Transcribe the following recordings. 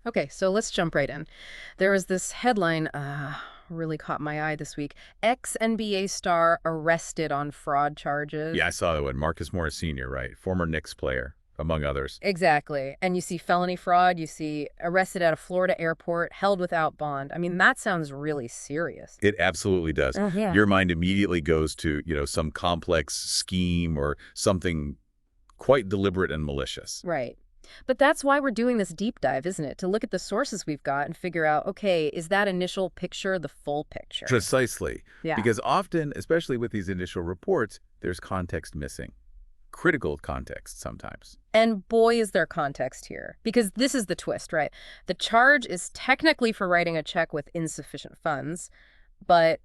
Okay, so let's jump right in. There was this headline really caught my eye this week. Ex-NBA star arrested on fraud Yeah, I charges. saw that one. Marcus Morris Sr., right? Former Knicks player, among others. Exactly. And you see felony fraud, you see arrested at a Florida airport, held without bond. I mean, that sounds really serious. It absolutely does. Yeah. Your mind immediately goes to, some complex scheme or something quite deliberate and malicious. Right. But that's why we're doing this deep dive, isn't it? To look at the sources we've got and figure out, okay, is that initial picture the full picture? Precisely. Yeah. Because often, especially with these initial reports, there's context missing. Critical context sometimes. And boy, is there context here. Because this is the twist, right? The charge is technically for writing a check with insufficient funds, but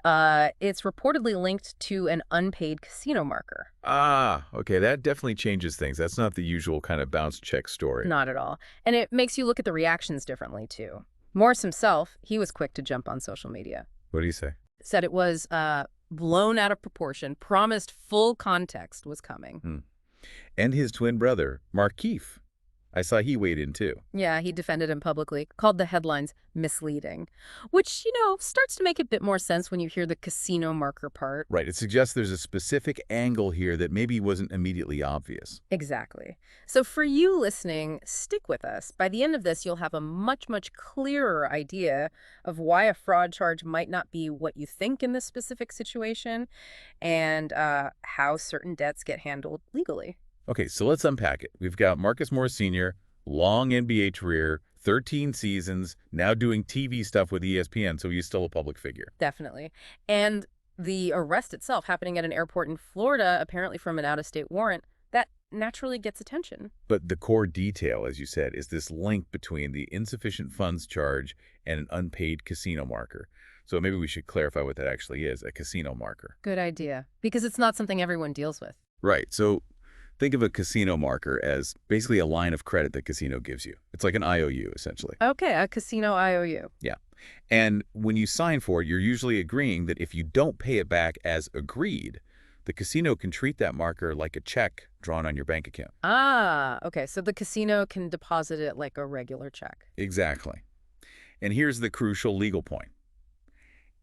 it's reportedly linked to an unpaid casino marker. Ah, okay, that definitely changes things. That's not the usual kind of bounce check story. Not at all. And it makes you look at the reactions differently, too. Morris himself, he was quick to jump on social media. What do you say? Said it was blown out of proportion, promised full context was coming. Hmm. And his twin brother, Markieff. I saw he weighed in too. Yeah, he defended him publicly, called the headlines misleading, which, starts to make a bit more sense when you hear the casino marker part. Right, it suggests there's a specific angle here that maybe wasn't immediately obvious. Exactly. So for you listening, stick with us. By the end of this, you'll have a much, much clearer idea of why a fraud charge might not be what you think in this specific situation and how certain debts get handled legally. Okay, so let's unpack it. We've got Marcus Morris Sr., long NBA career, 13 seasons, now doing TV stuff with ESPN, so he's still a public figure. Definitely. And the arrest itself happening at an airport in Florida, apparently from an out-of-state warrant, that naturally gets attention. But the core detail, as you said, is this link between the insufficient funds charge and an unpaid casino marker. So maybe we should clarify what that actually is, a casino marker. Good idea. Because it's not something everyone deals with. Right, so think of a casino marker as basically a line of credit that casino gives you. It's like an IOU, essentially. Okay, a casino IOU. Yeah. And when you sign for it, you're usually agreeing that if you don't pay it back as agreed, the casino can treat that marker like a check drawn on your bank account. Ah, okay. So the casino can deposit it like a regular check. Exactly. And here's the crucial legal point.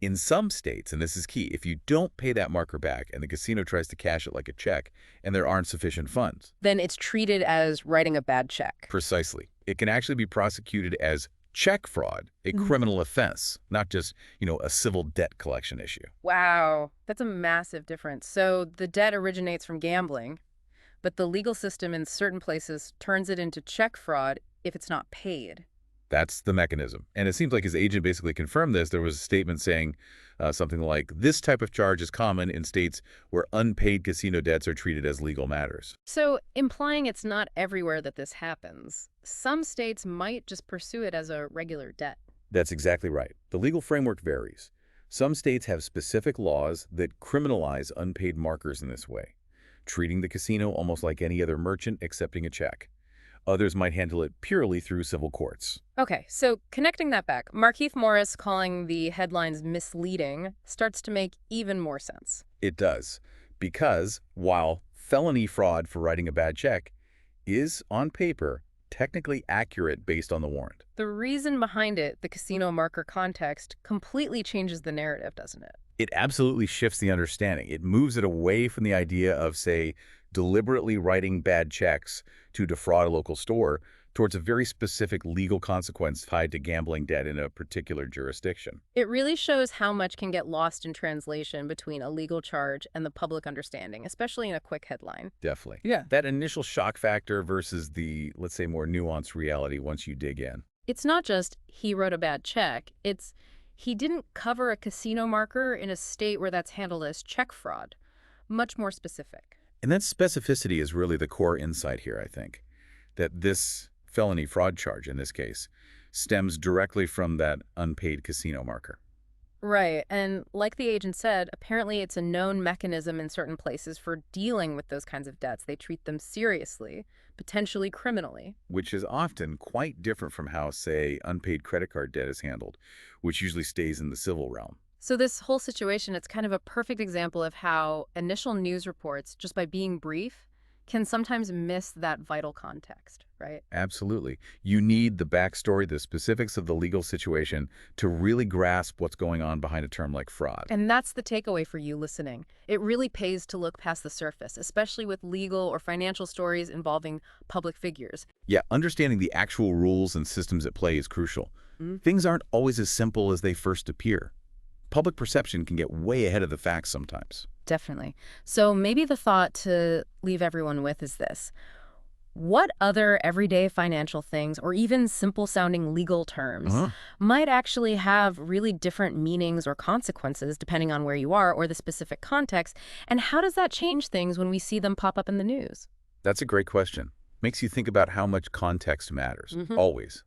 In some states, and this is key, if you don't pay that marker back and the casino tries to cash it like a check and there aren't sufficient funds. Then it's treated as writing a bad check. Precisely. It can actually be prosecuted as check fraud, a criminal offense, not just, a civil debt collection issue. Wow, that's a massive difference. So the debt originates from gambling, but the legal system in certain places turns it into check fraud if it's not paid. That's the mechanism. And it seems like his agent basically confirmed this. There was a statement saying something like, this type of charge is common in states where unpaid casino debts are treated as legal matters. So implying it's not everywhere that this happens. Some states might just pursue it as a regular debt. That's exactly right. The legal framework varies. Some states have specific laws that criminalize unpaid markers in this way, treating the casino almost like any other merchant accepting a check. Others might handle it purely through civil courts. Okay, so connecting that back, Markieff Morris calling the headlines misleading starts to make even more sense. It does, because while felony fraud for writing a bad check is, on paper, technically accurate based on the warrant. The reason behind it, the casino marker context, completely changes the narrative, doesn't it? It absolutely shifts the understanding. It moves it away from the idea of, say, deliberately writing bad checks to defraud a local store towards a very specific legal consequence tied to gambling debt in a particular jurisdiction. It really shows how much can get lost in translation between a legal charge and the public understanding, especially in a quick headline. Definitely. Yeah, that initial shock factor versus the, let's say, more nuanced reality once you dig in. It's not just he wrote a bad check, it's he didn't cover a casino marker in a state where that's handled as check fraud. Much more specific. And that specificity is really the core insight here, I think, that this felony fraud charge in this case stems directly from that unpaid casino marker. Right, and like the agent said, apparently it's a known mechanism in certain places for dealing with those kinds of debts. They treat them seriously, potentially criminally. Which is often quite different from how, say, unpaid credit card debt is handled, which usually stays in the civil realm. So this whole situation, it's kind of a perfect example of how initial news reports, just by being brief, can sometimes miss that vital context, right? Absolutely. You need the backstory, the specifics of the legal situation to really grasp what's going on behind a term like fraud. And that's the takeaway for you listening. It really pays to look past the surface, especially with legal or financial stories involving public figures. Yeah, understanding the actual rules and systems at play is crucial. Mm, Things aren't always as simple as they first appear. Public perception can get way ahead of the facts sometimes. definitely. So maybe the thought to leave everyone with is this. What other everyday financial things, or even simple-sounding legal terms, Uh-huh. might actually have really different meanings or consequences depending on where you are or the specific context? And how does that change things when we see them pop up in the news? That's a great question. Makes you think about how much context matters, Hmm. always.